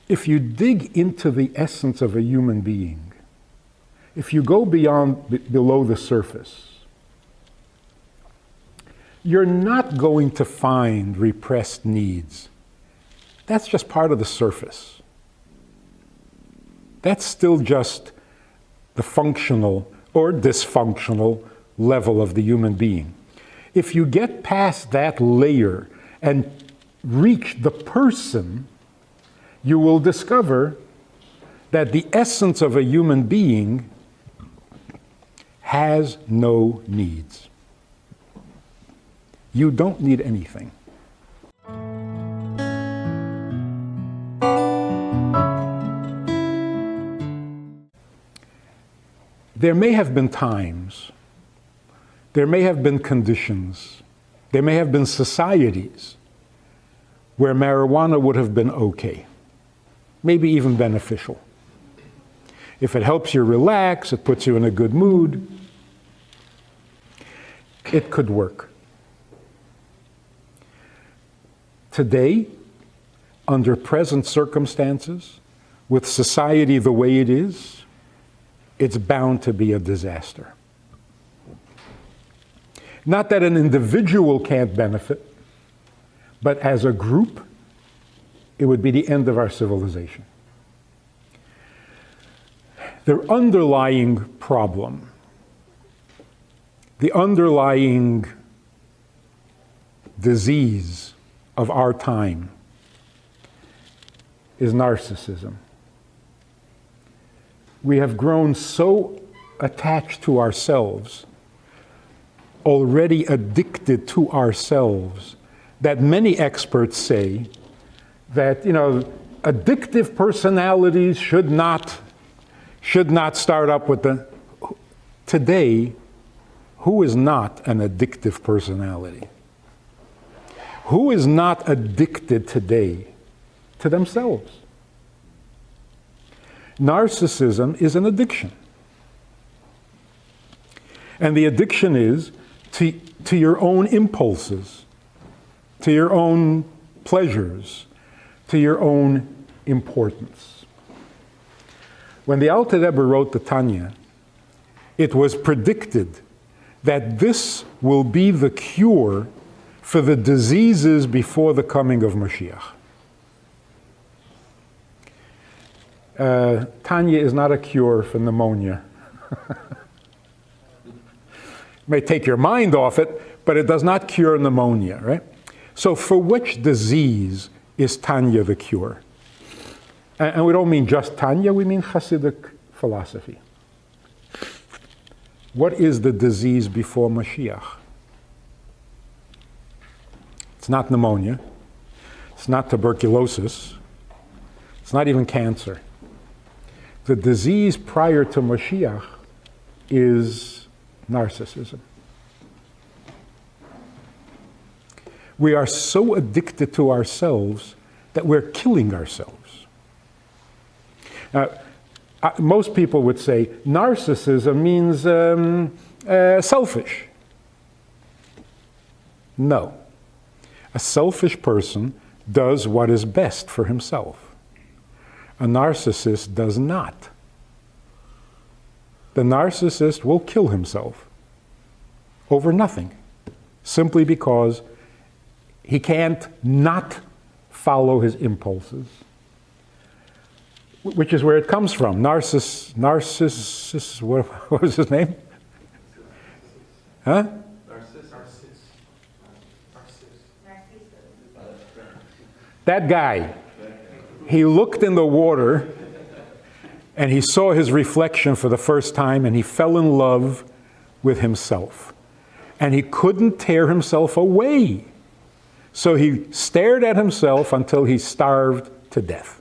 if you dig into the essence of a human being, if you go below the surface, you're not going to find repressed needs. That's just part of the surface. That's still just the functional or dysfunctional level of the human being. If you get past that layer and reach the person, you will discover that the essence of a human being has no needs. You don't need anything. There may have been times, there may have been conditions, there may have been societies where marijuana would have been okay, maybe even beneficial. If it helps you relax, it puts you in a good mood, it could work. Today, under present circumstances, with society the way it is, it's bound to be a disaster. Not that an individual can't benefit, but as a group, it would be the end of our civilization. The underlying problem, the underlying disease of our time is narcissism. We have grown so attached to ourselves, already addicted to ourselves, that many experts say that, addictive personalities should not start up with the... Today, who is not an addictive personality? Who is not addicted today to themselves? Narcissism is an addiction. And the addiction is to your own impulses, to your own pleasures, to your own importance. When the Alter Rebbe wrote the Tanya, it was predicted that this will be the cure for the diseases before the coming of Mashiach. Tanya is not a cure for pneumonia. It may take your mind off it, but it does not cure pneumonia, right? So for which disease is Tanya the cure? And we don't mean just Tanya, we mean Hasidic philosophy. What is the disease before Mashiach? It's not pneumonia. It's not tuberculosis. It's not even cancer. The disease prior to Mashiach is narcissism. We are so addicted to ourselves that we're killing ourselves. Most people would say narcissism means selfish. No. A selfish person does what is best for himself. A narcissist does not. The narcissist will kill himself over nothing, simply because he can't not follow his impulses, which is where it comes from. Narcissus, what was his name? Huh? That guy, he looked in the water and he saw his reflection for the first time and he fell in love with himself. And he couldn't tear himself away. So he stared at himself until he starved to death.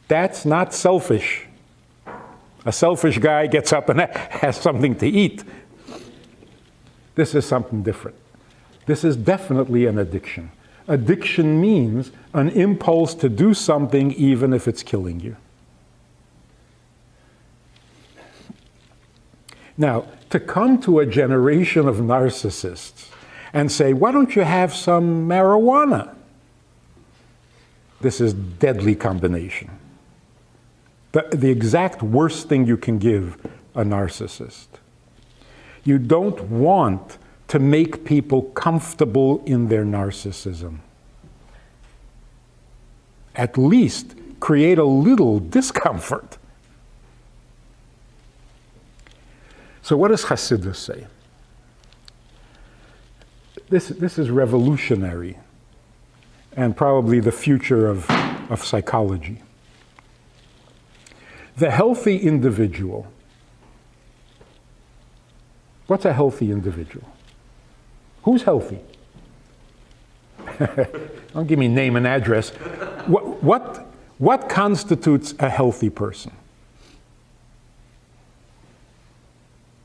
That's not selfish. A selfish guy gets up and has something to eat. This is something different. This is definitely an addiction. Addiction means an impulse to do something even if it's killing you. Now, to come to a generation of narcissists and say, why don't you have some marijuana? This is deadly combination. the exact worst thing you can give a narcissist. You don't want to make people comfortable in their narcissism. At least create a little discomfort. So what does Hasidus say? This is revolutionary and probably the future of psychology. The healthy individual. What's a healthy individual? Who's healthy? Don't give me name and address. What constitutes a healthy person?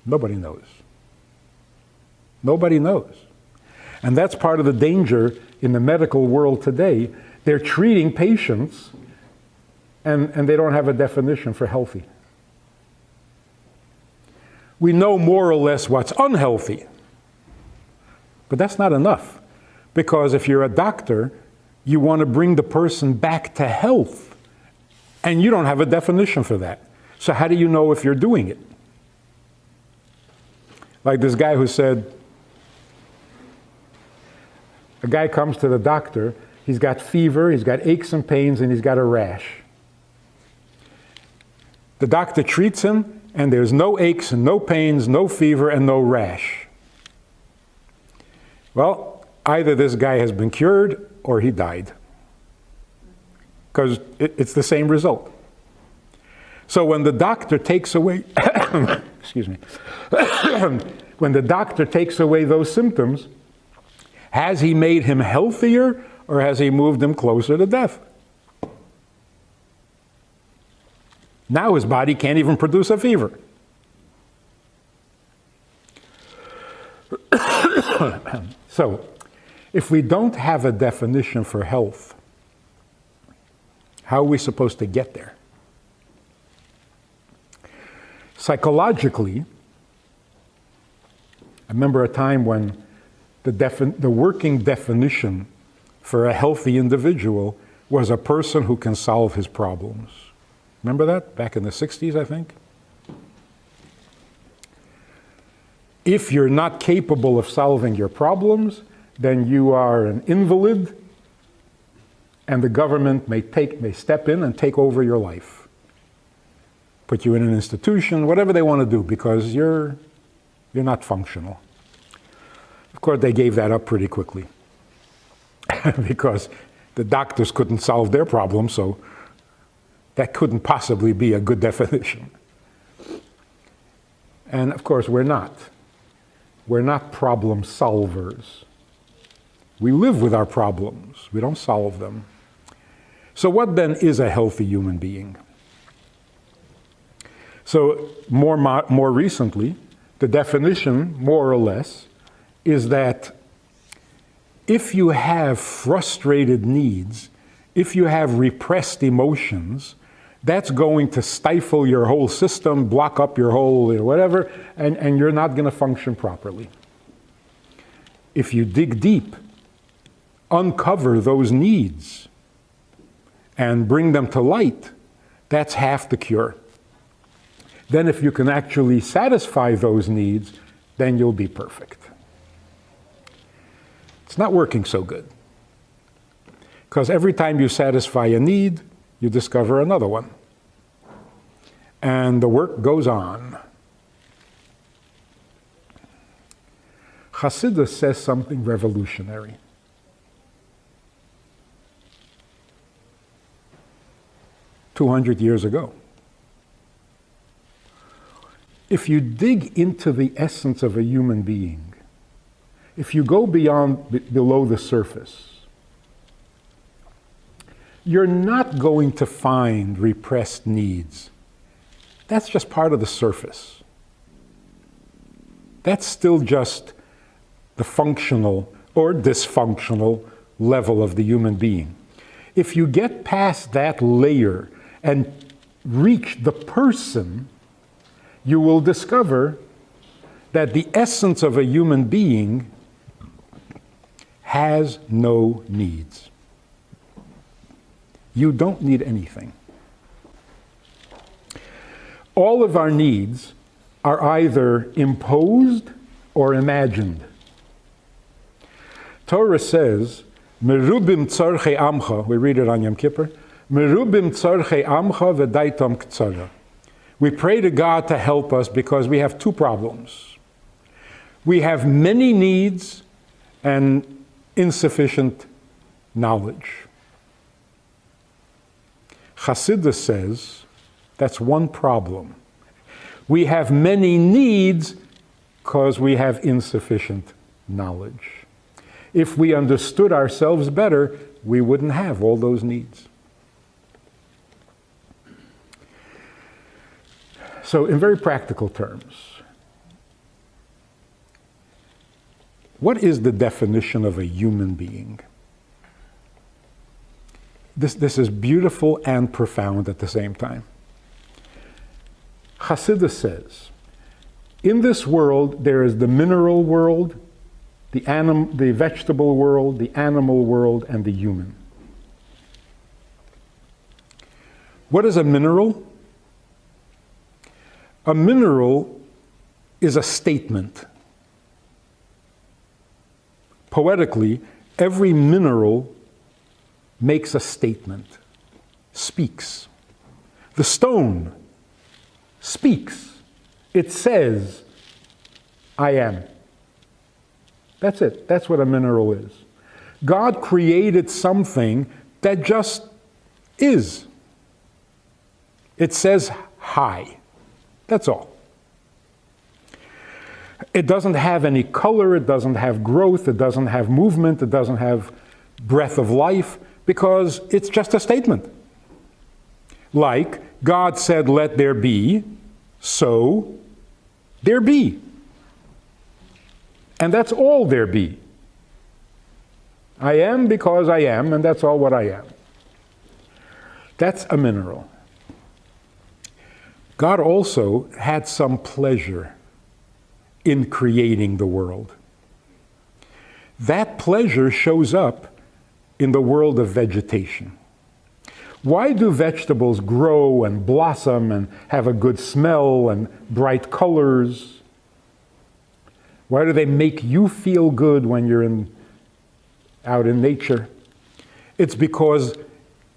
Nobody knows. Nobody knows. And that's part of the danger in the medical world today. They're treating patients and they don't have a definition for healthy. We know more or less what's unhealthy, but that's not enough. Because if you're a doctor, you want to bring the person back to health, and you don't have a definition for that. So how do you know if you're doing it? Like this guy who said, a guy comes to the doctor, he's got fever, he's got aches and pains, and he's got a rash. The doctor treats him, and there's no aches and no pains, no fever, and no rash. Well, either this guy has been cured or he died. Because it's the same result. So when the doctor takes away, excuse me, when the doctor takes away those symptoms, has he made him healthier or has he moved him closer to death? Now his body can't even produce a fever. So, if we don't have a definition for health, how are we supposed to get there? Psychologically, I remember a time when the working definition for a healthy individual was a person who can solve his problems. Remember that? Back in the 60s, I think? If you're not capable of solving your problems, then you are an invalid, and the government may step in and take over your life. Put you in an institution, whatever they want to do, because you're not functional. Of course, they gave that up pretty quickly because the doctors couldn't solve their problem, so that couldn't possibly be a good definition. And of course, we're not. We're not problem solvers. We live with our problems. We don't solve them. So what then is a healthy human being? So more recently, the definition, more or less, is that if you have frustrated needs, if you have repressed emotions, that's going to stifle your whole system, block up your whole whatever, and you're not going to function properly. If you dig deep, uncover those needs, and bring them to light, that's half the cure. Then if you can actually satisfy those needs, then you'll be perfect. It's not working so good. Because every time you satisfy a need, you discover another one. And the work goes on. Hasidus says something revolutionary. $200 ago. If you dig into the essence of a human being, if you go below the surface, you're not going to find repressed needs. That's just part of the surface. That's still just the functional or dysfunctional level of the human being. If you get past that layer and reach the person, you will discover that the essence of a human being has no needs. You don't need anything. All of our needs are either imposed or imagined. Torah says, Merubim tzarchei amcha, we read it on Yom Kippur, Merubim tzarchei amcha v'daitam ktsara. We pray to God to help us because we have two problems. We have many needs and insufficient knowledge. Chassidus says that's one problem. We have many needs because we have insufficient knowledge. If we understood ourselves better, we wouldn't have all those needs. So, in very practical terms, what is the definition of a human being? This is beautiful and profound at the same time. Chassidus says, in this world there is the mineral world, the vegetable world, the animal world, and the human. What is a mineral? A mineral is a statement. Poetically, every mineral makes a statement, speaks. The stone speaks. It says, I am. That's it. That's what a mineral is. God created something that just is. It says hi. That's all. It doesn't have any color, it doesn't have growth, it doesn't have movement, it doesn't have breath of life, because it's just a statement. Like, God said, let there be, so there be. And that's all there be. I am because I am, and that's all what I am. That's a mineral. God also had some pleasure in creating the world. That pleasure shows up in the world of vegetation. Why do vegetables grow and blossom and have a good smell and bright colors? Why do they make you feel good when you're out in nature? It's because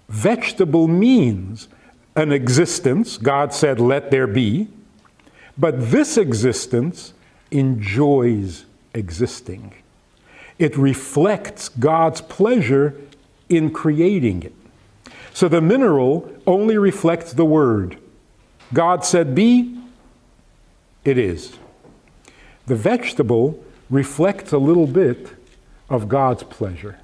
vegetable means an existence. God said, let there be. But this existence enjoys existing. It reflects God's pleasure in creating it. So the mineral only reflects the word. God said be, it is. The vegetable reflects a little bit of God's pleasure.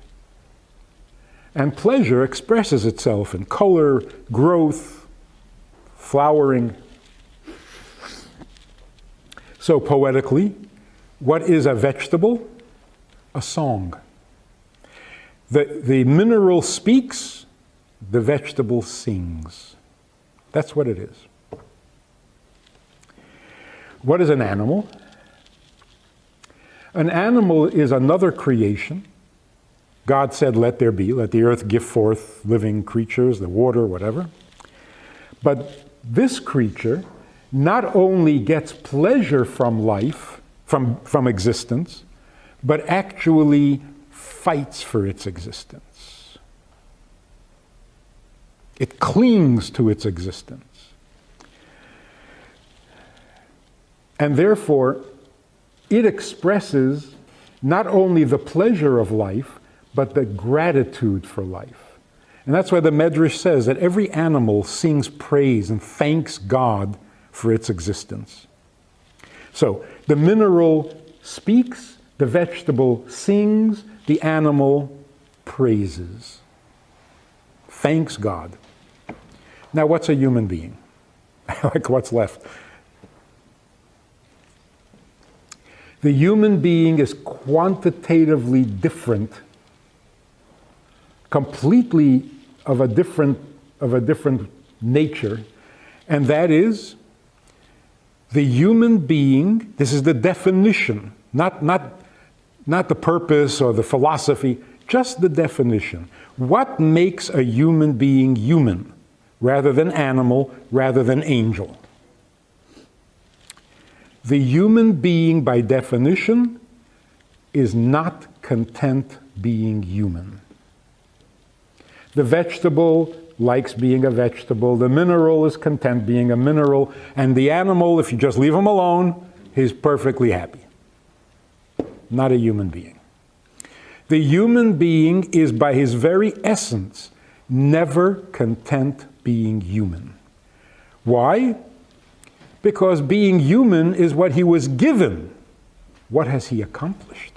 And pleasure expresses itself in color, growth, flowering. So poetically, what is a vegetable? A song. The mineral speaks, the vegetable sings. That's what it is. What is an animal? An animal is another creation. God said, let there be, let the earth give forth living creatures, the water, whatever. But this creature not only gets pleasure from life, from existence, but actually fights for its existence. It clings to its existence. And therefore, it expresses not only the pleasure of life, but the gratitude for life. And that's why the Medrash says that every animal sings praise and thanks God for its existence. So, the mineral speaks, the vegetable sings, the animal praises. Thanks God. Now, what's a human being? Like, what's left? The human being is quantitatively different, completely of a different nature, and that is the human being. This is the definition, not the purpose or the philosophy, just the definition. What makes a human being human, rather than animal, rather than angel? The human being, by definition, is not content being human. The vegetable likes being a vegetable. The mineral is content being a mineral. And the animal, if you just leave him alone, he's perfectly happy. Not a human being. The human being is, by his very essence, never content being human. Why? Because being human is what he was given. What has he accomplished?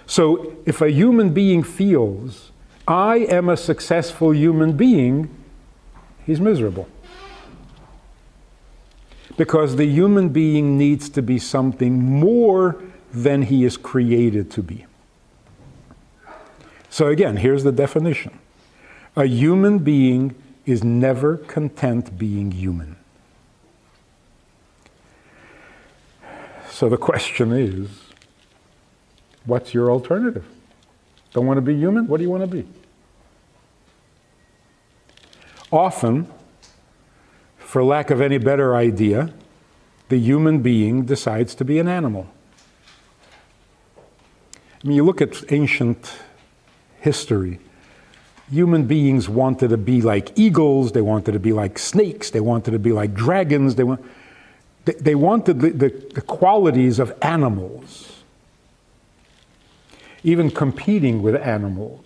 So if a human being feels, I am a successful human being, he's miserable. Because the human being needs to be something more than he is created to be. So again, here's the definition. A human being is never content being human. So the question is, what's your alternative? Don't want to be human? What do you want to be? Often, for lack of any better idea, the human being decides to be an animal. I mean, you look at ancient history, human beings wanted to be like eagles, they wanted to be like snakes, they wanted to be like dragons, they wanted the qualities of animals, even competing with animals.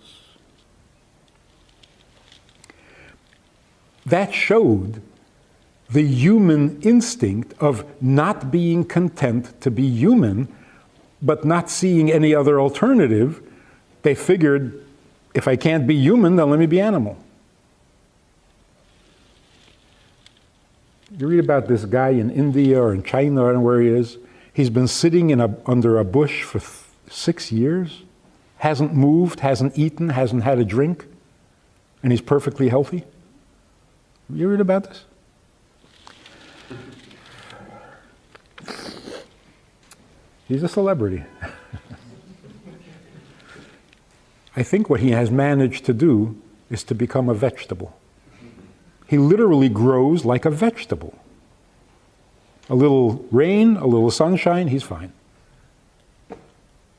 That showed the human instinct of not being content to be human, but not seeing any other alternative. They figured, if I can't be human, then let me be animal. You read about this guy in India or in China, I don't know where he is. He's been sitting under a bush for 6 years, hasn't moved, hasn't eaten, hasn't had a drink, and he's perfectly healthy. You read about this? He's a celebrity. I think what he has managed to do is to become a vegetable. He literally grows like a vegetable. A little rain, a little sunshine, he's fine.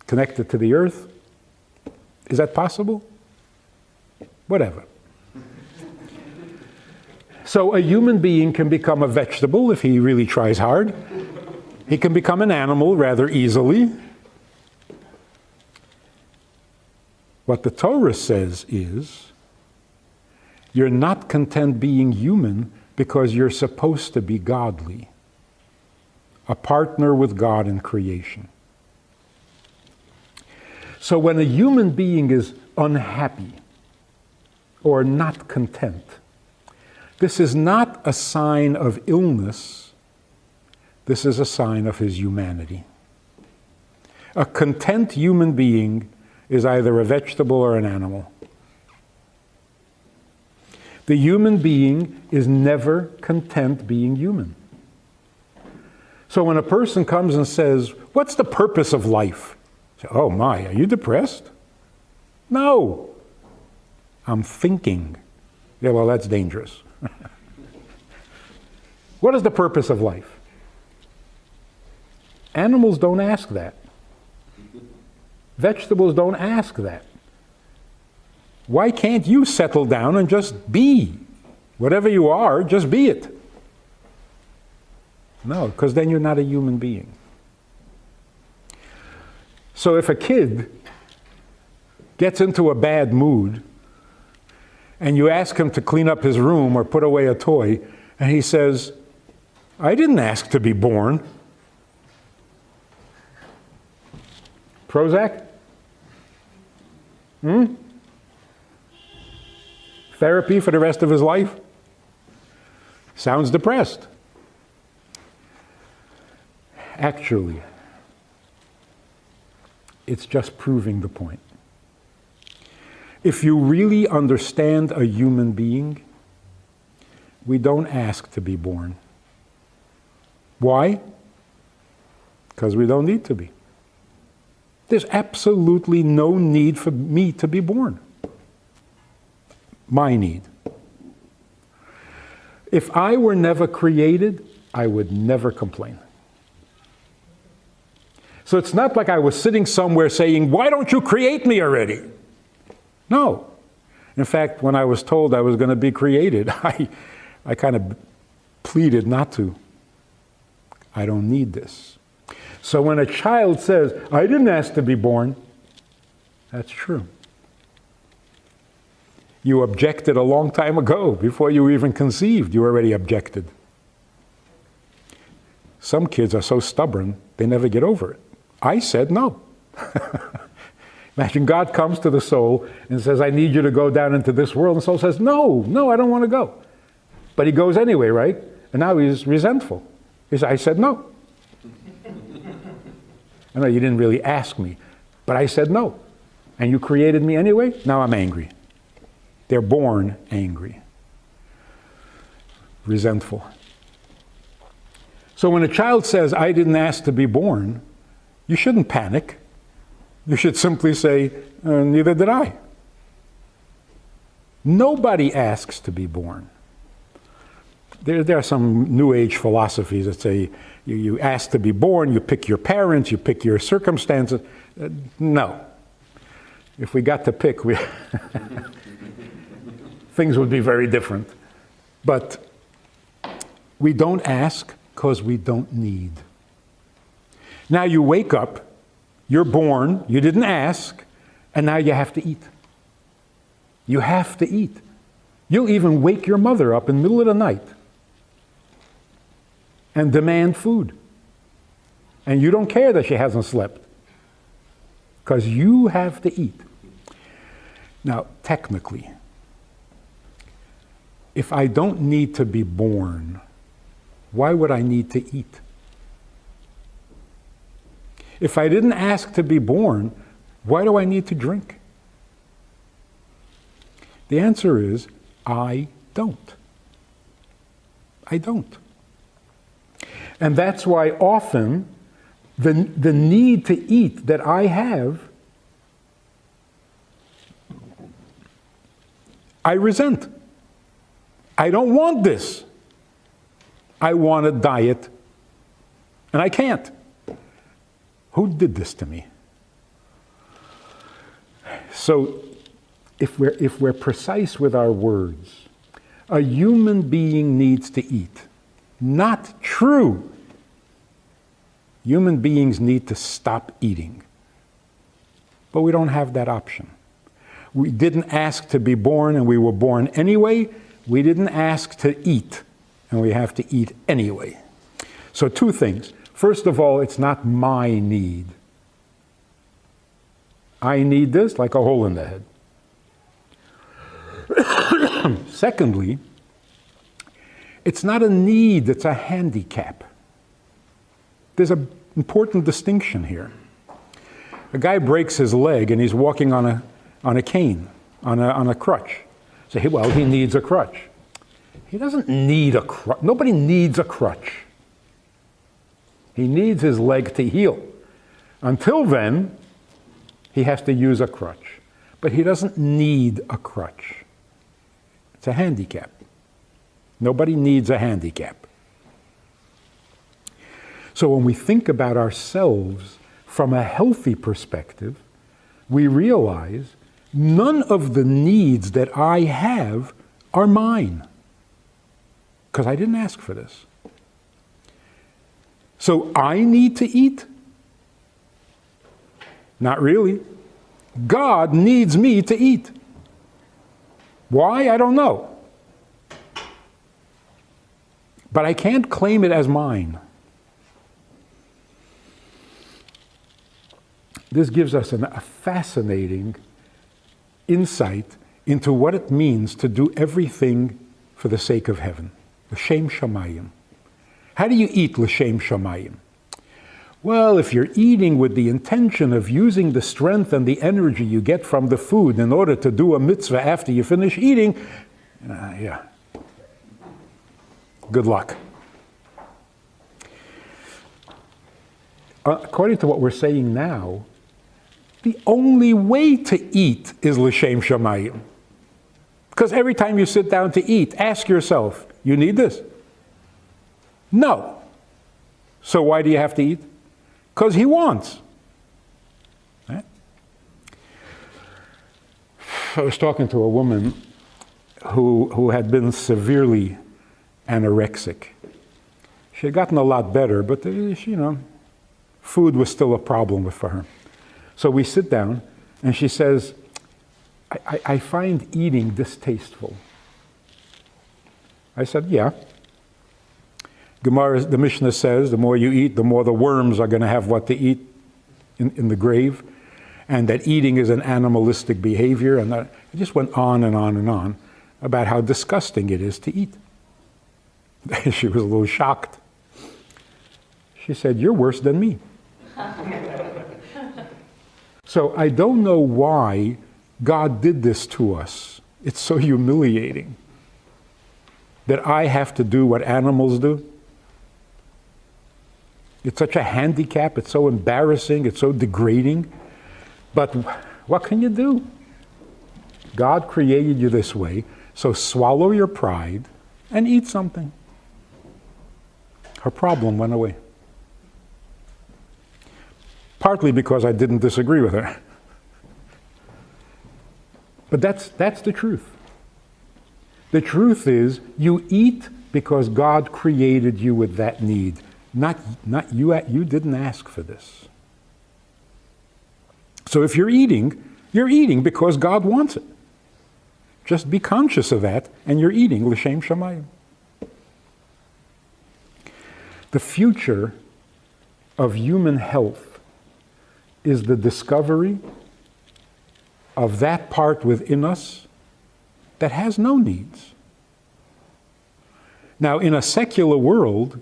Connected to the earth. Is that possible? Whatever. So a human being can become a vegetable if he really tries hard. He can become an animal rather easily. What the Torah says is, you're not content being human because you're supposed to be godly, a partner with God in creation. So when a human being is unhappy or not content, this is not a sign of illness, this is a sign of his humanity. A content human being is either a vegetable or an animal. The human being is never content being human. So when a person comes and says, what's the purpose of life? I say, oh my, are you depressed? No, I'm thinking. Yeah, well, that's dangerous. What is the purpose of life? Animals don't ask that. Vegetables don't ask that. Why can't you settle down and just be? Whatever you are, just be it. No, because then you're not a human being. So if a kid gets into a bad mood and you ask him to clean up his room or put away a toy, and he says, I didn't ask to be born. Prozac? Therapy for the rest of his life? Sounds depressed. Actually, it's just proving the point. If you really understand a human being, we don't ask to be born. Why? Because we don't need to be. There's absolutely no need for me to be born. My need. If I were never created, I would never complain. So it's not like I was sitting somewhere saying, why don't you create me already? No. In fact, when I was told I was going to be created, I kind of pleaded not to. I don't need this. So when a child says, I didn't ask to be born, that's true. You objected a long time ago. Before you were even conceived, you already objected. Some kids are so stubborn, they never get over it. I said no. Imagine God comes to the soul and says, I need you to go down into this world. And the soul says, no, I don't want to go. But he goes anyway, right? And now he's resentful. He says, I said no. I know you didn't really ask me, but I said no. And you created me anyway? Now I'm angry. They're born angry, resentful. So when a child says, I didn't ask to be born, you shouldn't panic. You should simply say, neither did I. Nobody asks to be born. There are some New Age philosophies that say you ask to be born, you pick your parents, you pick your circumstances. No. If we got to pick, things would be very different. But we don't ask because we don't need. Now you wake up, you're born, you didn't ask, and now you have to eat. You have to eat. You'll even wake your mother up in the middle of the night and demand food. And you don't care that she hasn't slept, because you have to eat. Now, technically, if I don't need to be born, why would I need to eat? If I didn't ask to be born, why do I need to drink? The answer is, I don't. I don't. And that's why often the need to eat that I have, I resent. I don't want this. I want a diet, and I can't. Who did this to me? So, if we're precise with our words, a human being needs to eat. Not true. Human beings need to stop eating. But we don't have that option. We didn't ask to be born, and we were born anyway. We didn't ask to eat, and we have to eat anyway. So two things. First of all, it's not my need. I need this like a hole in the head. Secondly, it's not a need, it's a handicap. There's an important distinction here. A guy breaks his leg and he's walking on a cane, on a crutch. Say, well, he needs a crutch. He doesn't need a crutch. Nobody needs a crutch. He needs his leg to heal. Until then, he has to use a crutch. But he doesn't need a crutch. It's a handicap. Nobody needs a handicap. So when we think about ourselves from a healthy perspective, we realize none of the needs that I have are mine, because I didn't ask for this. So I need to eat? Not really. God needs me to eat. Why? I don't know. But I can't claim it as mine. This gives us a fascinating insight into what it means to do everything for the sake of heaven. L'shem shamayim. How do you eat l'shem shamayim? Well, if you're eating with the intention of using the strength and the energy you get from the food in order to do a mitzvah after you finish eating, yeah. Good luck. According to what we're saying now, the only way to eat is l'shem shamayim. Because every time you sit down to eat, ask yourself, you need this? No. So why do you have to eat? Because he wants. Right? I was talking to a woman who had been severely anorexic. She had gotten a lot better, but food was still a problem for her. So we sit down, and she says, I find eating distasteful. I said, yeah. Gemara, the Mishnah says, the more you eat, the more the worms are going to have what to eat in the grave, and that eating is an animalistic behavior, and it just went on and on and on about how disgusting it is to eat. She was a little shocked. She said, you're worse than me. So I don't know why God did this to us. It's so humiliating that I have to do what animals do. It's such a handicap, it's so embarrassing, it's so degrading. But what can you do? God created you this way, so swallow your pride and eat something. Her problem went away. Partly because I didn't disagree with her. But that's the truth. The truth is, you eat because God created you with that need. Not you didn't ask for this. So if you're eating because God wants it. Just be conscious of that, and you're eating l'shem shamayim. The future of human health is the discovery of that part within us that has no needs. Now, in a secular world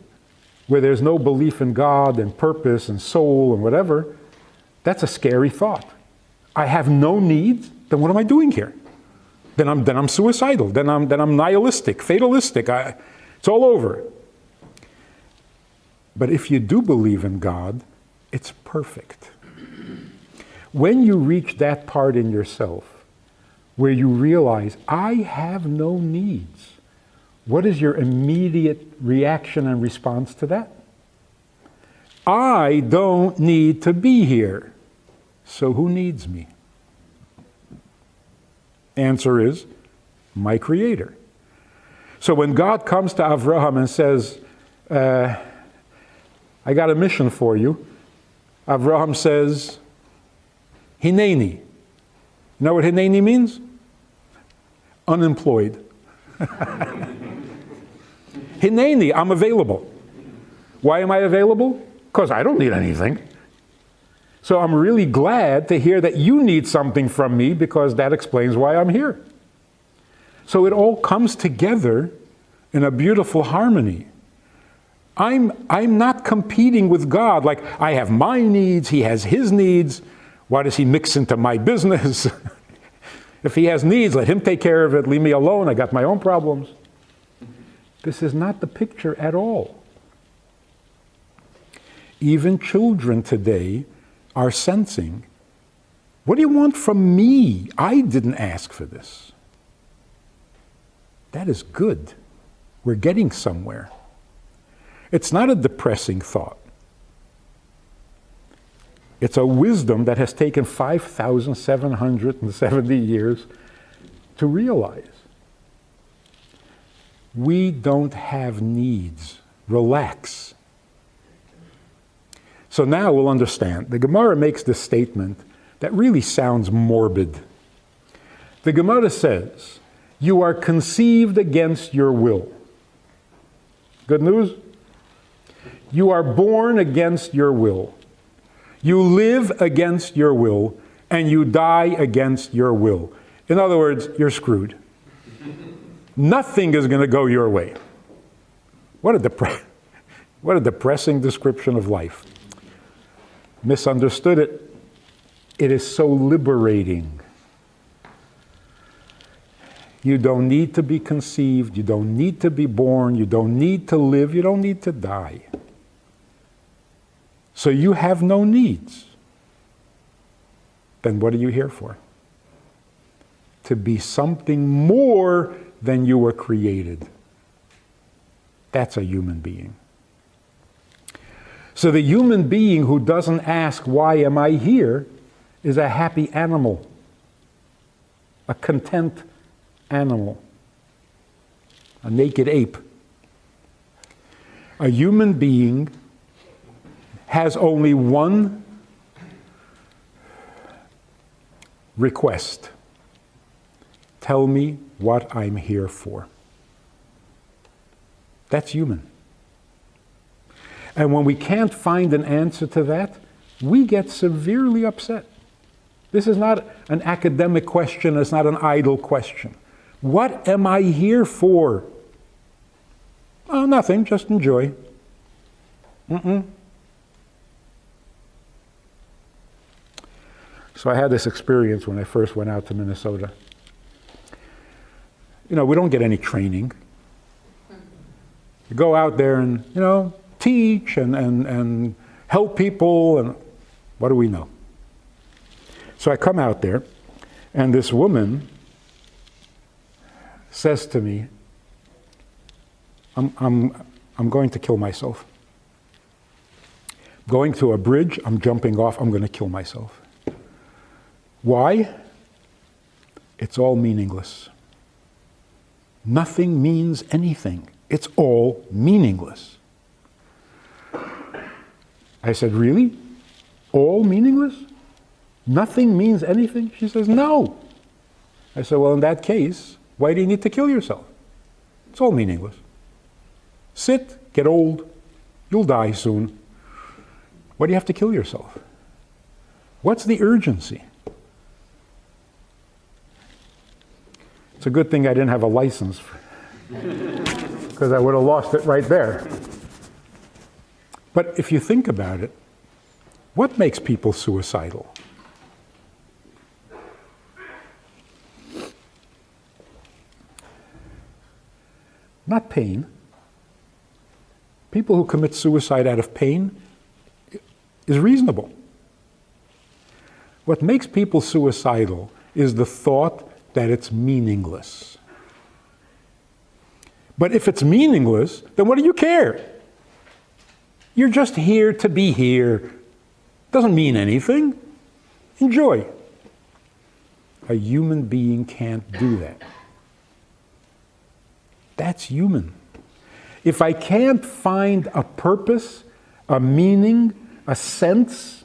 where there's no belief in God and purpose and soul and whatever, that's a scary thought. I have no needs, then what am I doing here? Then I'm suicidal, then I'm nihilistic, fatalistic, it's all over. But if you do believe in God, it's perfect. When you reach that part in yourself where you realize, I have no needs, what is your immediate reaction and response to that? I don't need to be here, so who needs me? Answer is, my Creator. So when God comes to Avraham and says, I got a mission for you, Avraham says, Hineni. You know what Hineni means? Unemployed. Hineni, I'm available. Why am I available? Because I don't need anything. So I'm really glad to hear that you need something from me, because that explains why I'm here. So it all comes together in a beautiful harmony. I'm not competing with God, like I have my needs, he has his needs. Why does he mix into my business? If he has needs, let him take care of it. Leave me alone. I got my own problems. This is not the picture at all. Even children today are sensing, what do you want from me? I didn't ask for this. That is good. We're getting somewhere. It's not a depressing thought. It's a wisdom that has taken 5,770 years to realize. We don't have needs. Relax. So now we'll understand. The Gemara makes this statement that really sounds morbid. The Gemara says, you are conceived against your will. Good news? You are born against your will. You live against your will, and you die against your will. In other words, you're screwed. Nothing is going to go your way. What a depressing description of life. Misunderstood it. It is so liberating. You don't need to be conceived. You don't need to be born. You don't need to live. You don't need to die. So you have no needs. Then what are you here for? To be something more than you were created. That's a human being. So the human being who doesn't ask, why am I here, is a happy animal, a content animal, a naked ape. A human being has only one request. Tell me what I'm here for. That's human. And when we can't find an answer to that, we get severely upset. This is not an academic question, it's not an idle question. What am I here for? Oh, nothing, just enjoy. So I had this experience when I first went out to Minnesota. You know, we don't get any training. You go out there and, you know, teach and help people, and what do we know? So I come out there, and this woman says to me, I'm going to kill myself. Going to a bridge, I'm jumping off, I'm going to kill myself. Why? It's all meaningless. Nothing means anything. It's all meaningless. I said, really? All meaningless? Nothing means anything? She says, no. I said, well, in that case, why do you need to kill yourself? It's all meaningless. Sit, get old, you'll die soon. Why do you have to kill yourself? What's the urgency? It's a good thing I didn't have a license, because I would have lost it right there. But if you think about it, what makes people suicidal? Not pain. People who commit suicide out of pain is reasonable. What makes people suicidal is the thought that it's meaningless. But if it's meaningless, then what do you care? You're just here to be here. Doesn't mean anything. Enjoy. A human being can't do that. That's human. If I can't find a purpose, a meaning, a sense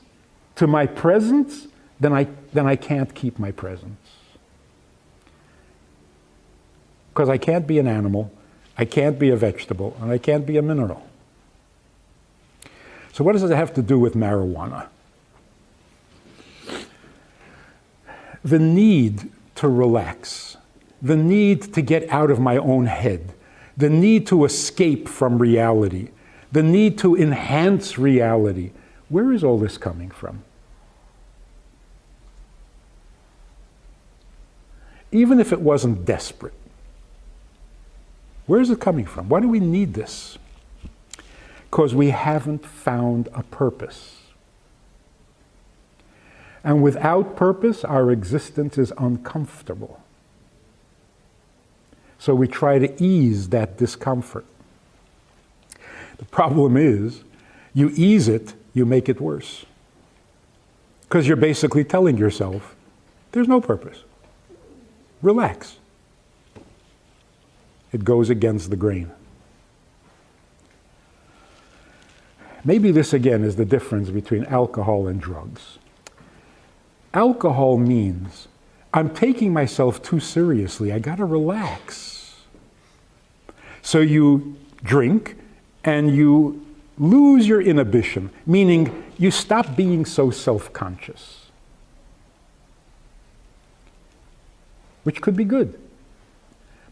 to my presence, then I can't keep my presence. Because I can't be an animal, I can't be a vegetable, and I can't be a mineral. So what does it have to do with marijuana? The need to relax, the need to get out of my own head, the need to escape from reality, the need to enhance reality. Where is all this coming from? Even if it wasn't desperate, where is it coming from? Why do we need this? Because we haven't found a purpose. And without purpose, our existence is uncomfortable. So we try to ease that discomfort. The problem is, you ease it, you make it worse. Because you're basically telling yourself, there's no purpose. Relax. It goes against the grain. Maybe this again is the difference between alcohol and drugs. Alcohol means I'm taking myself too seriously. I gotta relax. So you drink and you lose your inhibition, meaning you stop being so self-conscious, which could be good,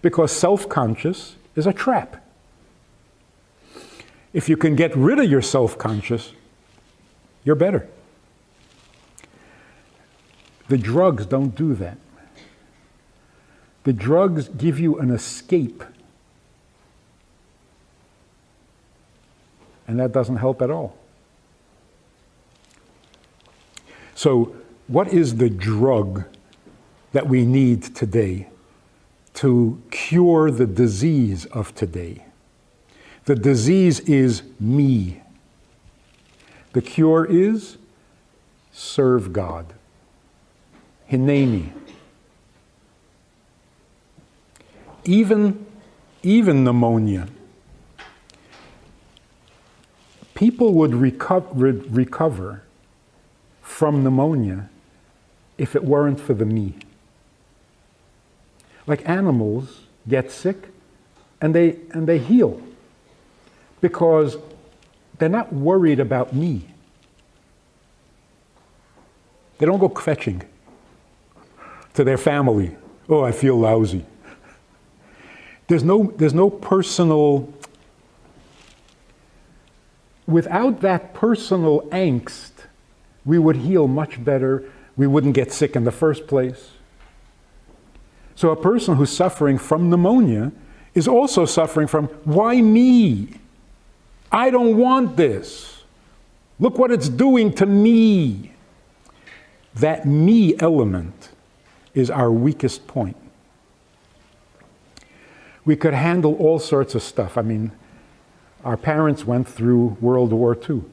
because self-conscious is a trap. If you can get rid of your self-conscious, you're better. The drugs don't do that. The drugs give you an escape, and that doesn't help at all. So, what is the drug that we need today to cure the disease of today? The disease is me. The cure is serve God. Hineni. Even pneumonia. People would recover from pneumonia if it weren't for the me. Like animals get sick and they heal because they're not worried about me. They don't go fetching to their family. Oh, I feel lousy. There's no personal. Without that personal angst, we would heal much better. We wouldn't get sick in the first place. So a person who's suffering from pneumonia is also suffering from, why me? I don't want this. Look what it's doing to me. That me element is our weakest point. We could handle all sorts of stuff. I mean, our parents went through World War II.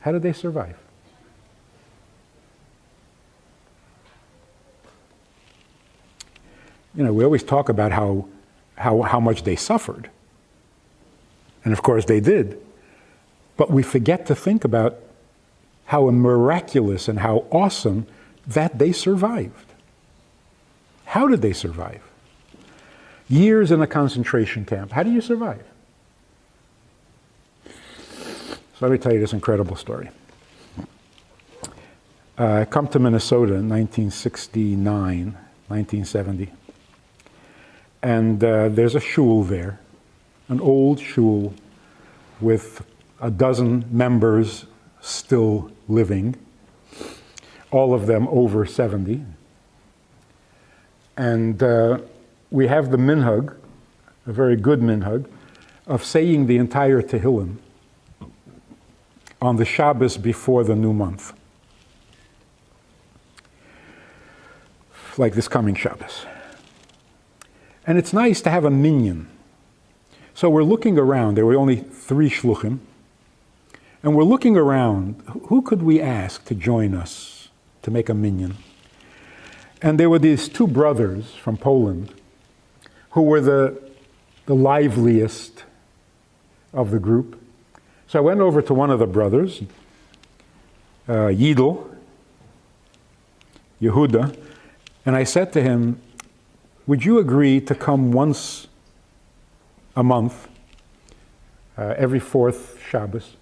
How did they survive? You know, we always talk about how much they suffered. And of course they did. But we forget to think about how miraculous and how awesome that they survived. How did they survive? Years in a concentration camp. How do you survive? So let me tell you this incredible story. I come to Minnesota in 1969, 1970. And there's a shul there, an old shul with a dozen members still living, all of them over 70. And we have the minhag, a very good minhag, of saying the entire Tehillim on the Shabbos before the new month, like this coming Shabbos. And it's nice to have a minyan. So we're looking around. There were only 3 shluchim. And we're looking around. Who could we ask to join us to make a minyan? And there were these 2 brothers from Poland who were the liveliest of the group. So I went over to one of the brothers, Yidel, Yehuda, and I said to him, would you agree to come once a month, every 4th Shabbos,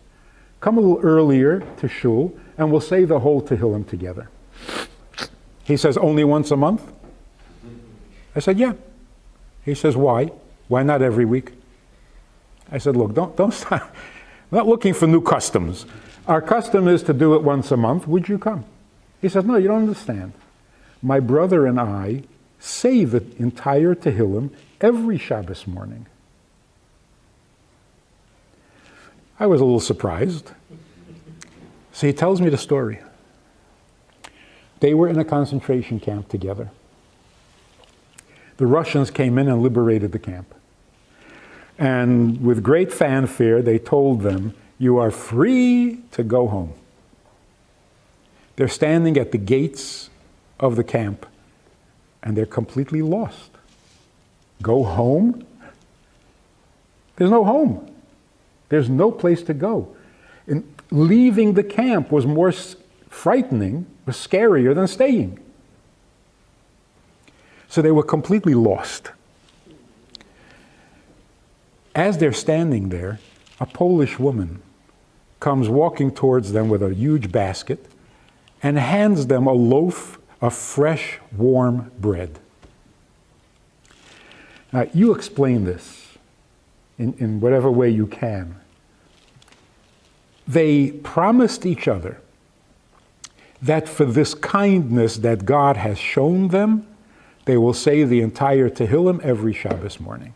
come a little earlier to shul, and we'll say the whole Tehillim together. He says, only once a month? I said, yeah. He says, why? Why not every week? I said, look, don't start. I'm not looking for new customs. Our custom is to do it once a month. Would you come? He says, no, you don't understand. My brother and I say the entire Tehillim every Shabbos morning. I was a little surprised. So he tells me the story. They were in a concentration camp together. The Russians came in and liberated the camp. And with great fanfare, they told them, you are free to go home. They're standing at the gates of the camp, and they're completely lost. Go home? There's no home. There's no place to go. And leaving the camp was more frightening, was scarier than staying. So they were completely lost. As they're standing there, a Polish woman comes walking towards them with a huge basket and hands them a loaf of fresh, warm bread. Now, you explain this in whatever way you can. They promised each other that for this kindness that God has shown them, they will say the entire Tehillim every Shabbos morning.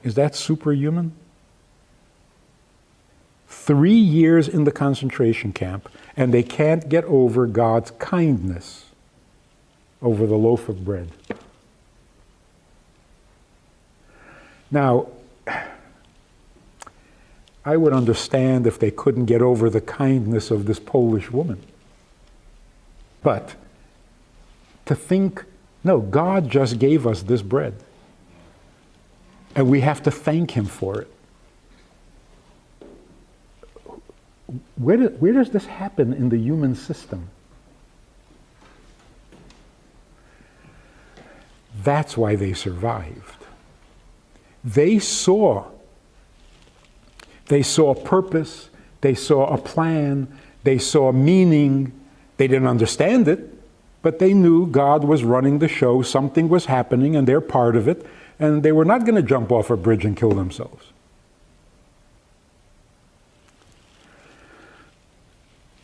Is that superhuman? 3 years in the concentration camp, and they can't get over God's kindness over the loaf of bread. Now, I would understand if they couldn't get over the kindness of this Polish woman. But to think, no, God just gave us this bread, and we have to thank Him for it. Where does this happen in the human system? That's why they survived. They saw purpose, they saw a plan, they saw meaning. They didn't understand it, but they knew God was running the show, something was happening, and they're part of it, and they were not going to jump off a bridge and kill themselves.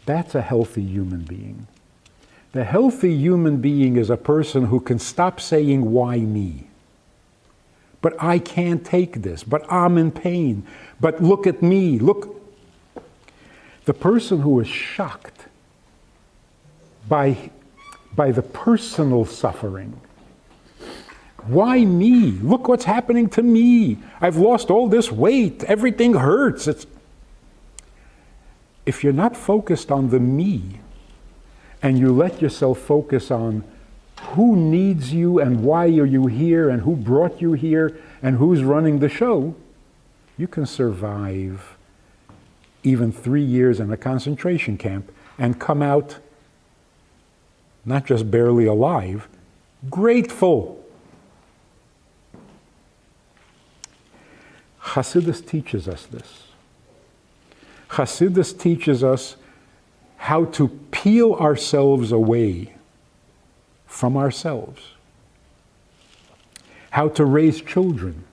That's a healthy human being. The healthy human being is a person who can stop saying, why me? But I can't take this, but I'm in pain, but look at me, look. The person who is shocked by the personal suffering. Why me? Look what's happening to me. I've lost all this weight. Everything hurts. If you're not focused on the me, and you let yourself focus on who needs you and why are you here and who brought you here and who's running the show, you can survive even 3 years in a concentration camp and come out not just barely alive, grateful. Hasidus teaches us this. Hasidus teaches us how to peel ourselves away from ourselves, how to raise children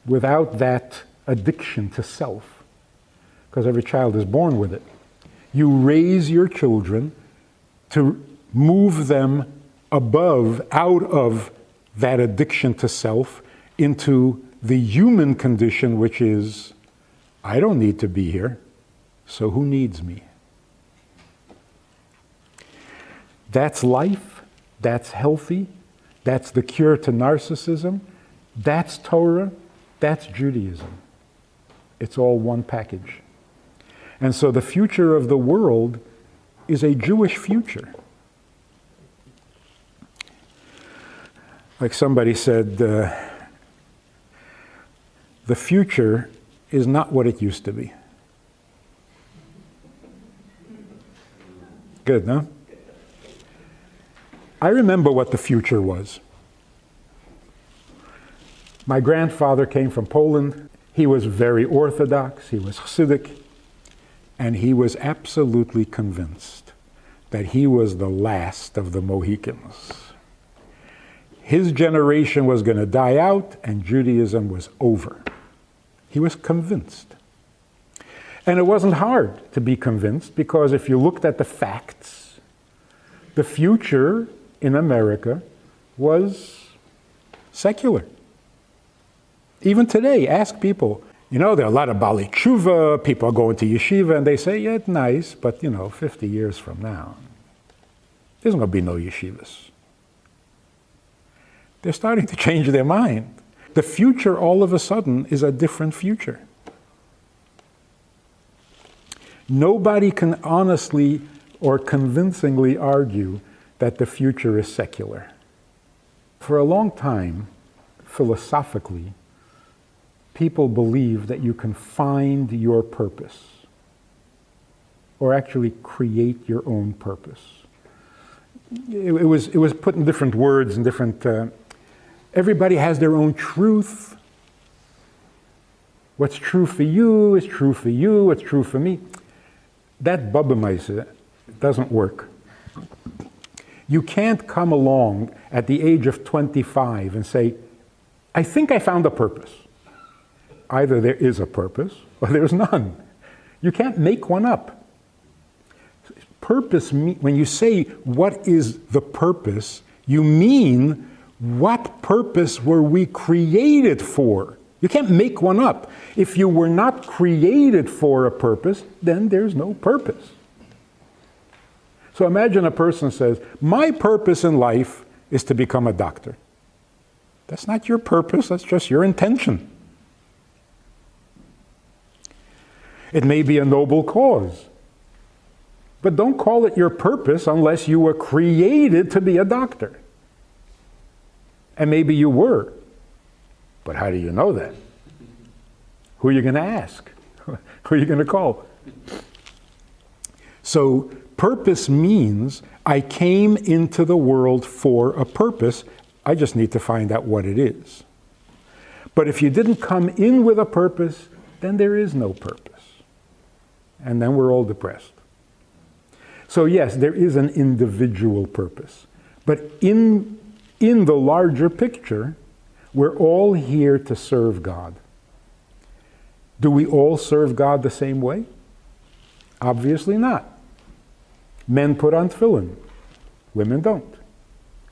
without that addiction to self, because every child is born with it. You raise your children to move them above, out of that addiction to self, into the human condition, which is, I don't need to be here, so who needs me? That's life, that's healthy, that's the cure to narcissism, that's Torah, that's Judaism. It's all one package. And so the future of the world is a Jewish future. Like somebody said, the future is not what it used to be. Good, no? I remember what the future was. My grandfather came from Poland. He was very Orthodox, he was Hasidic, and he was absolutely convinced that he was the last of the Mohicans. His generation was going to die out and Judaism was over. He was convinced. And it wasn't hard to be convinced, because if you looked at the facts, the future in America was secular. Even today, ask people, there are a lot of Baalei Tshuva, people are going to yeshiva, and they say, yeah, it's nice, but 50 years from now, there's going to be no yeshivas. They're starting to change their mind. The future, all of a sudden, is a different future. Nobody can honestly or convincingly argue that the future is secular. For a long time, philosophically, people believe that you can find your purpose, or actually create your own purpose. It was put in different words and different. Everybody has their own truth. What's true for you is true for you. What's true for me, that Bubbemeise doesn't work. You can't come along at the age of 25 and say, I think I found a purpose. Either there is a purpose or there's none. You can't make one up. Purpose, when you say what is the purpose, you mean what purpose were we created for? You can't make one up. If you were not created for a purpose, then there's no purpose. So imagine a person says, my purpose in life is to become a doctor. That's not your purpose, that's just your intention. It may be a noble cause, but don't call it your purpose unless you were created to be a doctor. And maybe you were, but how do you know that? Who are you going to ask? Who are you going to call? So purpose means I came into the world for a purpose. I just need to find out what it is. But if you didn't come in with a purpose, then there is no purpose. And then we're all depressed. So yes, there is an individual purpose. But in the larger picture, we're all here to serve God. Do we all serve God the same way? Obviously not. Men put on tefillin. Women don't.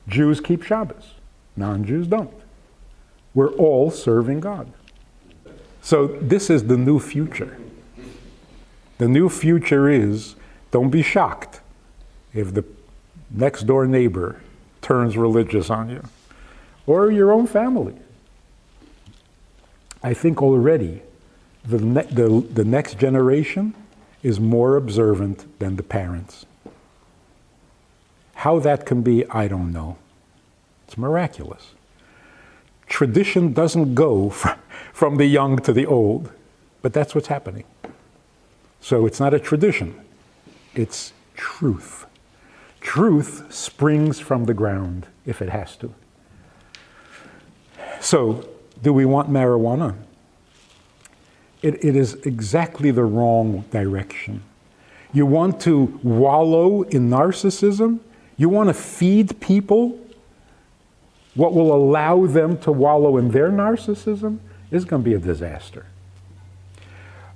Jews keep Shabbos. Non-Jews don't. We're all serving God. So this is the new future. The new future is, don't be shocked if the next door neighbor turns religious on you, or your own family. I think already the next generation is more observant than the parents. How that can be, I don't know. It's miraculous. Tradition doesn't go from the young to the old, but that's what's happening. So it's not a tradition, it's truth. Truth springs from the ground if it has to. So, do we want marijuana? It is exactly the wrong direction. You want to wallow in narcissism? You want to feed people what will allow them to wallow in their narcissism? Is going to be a disaster.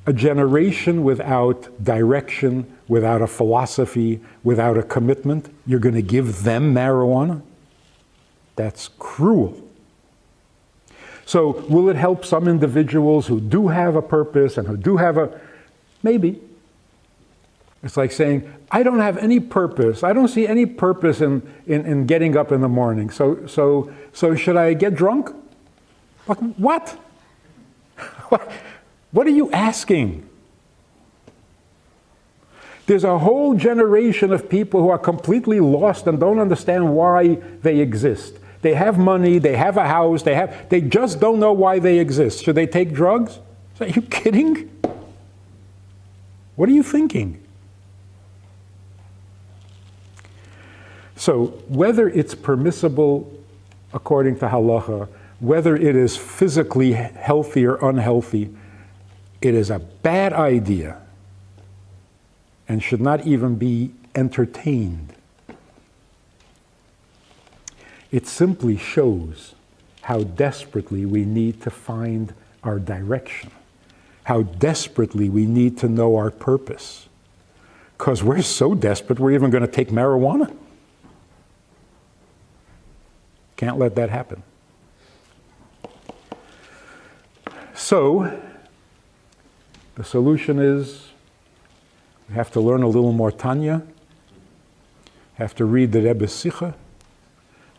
A generation without direction, without a philosophy, without a commitment, you're going to give them marijuana? That's cruel. So will it help some individuals who do have a purpose and who do have a... Maybe. It's like saying, I don't have any purpose. I don't see any purpose in getting up in the morning. So should I get drunk? What? What are you asking? There's a whole generation of people who are completely lost and don't understand why they exist. They have money, they have a house, they just don't know why they exist. Should they take drugs? Are you kidding? What are you thinking? So whether it's permissible according to halacha, whether it is physically healthy or unhealthy, it is a bad idea and should not even be entertained. It simply shows how desperately we need to find our direction, how desperately we need to know our purpose. Because we're so desperate, we're even going to take marijuana. Can't let that happen. So, the solution is we have to learn a little more Tanya, have to read the Rebbe's Sikha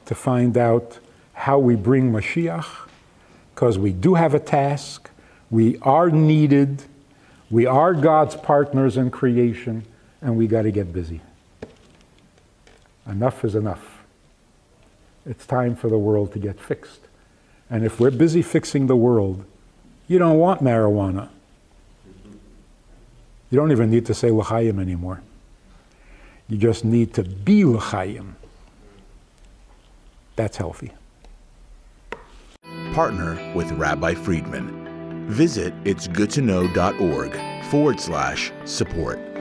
to find out how we bring Mashiach, because we do have a task, we are needed, we are God's partners in creation, and we got to get busy. Enough is enough. It's time for the world to get fixed. And if we're busy fixing the world, you don't want marijuana. You don't even need to say l'chaim anymore. You just need to be l'chaim. That's healthy. Partner with Rabbi Friedman. Visit itsgoodtoknow.org/support.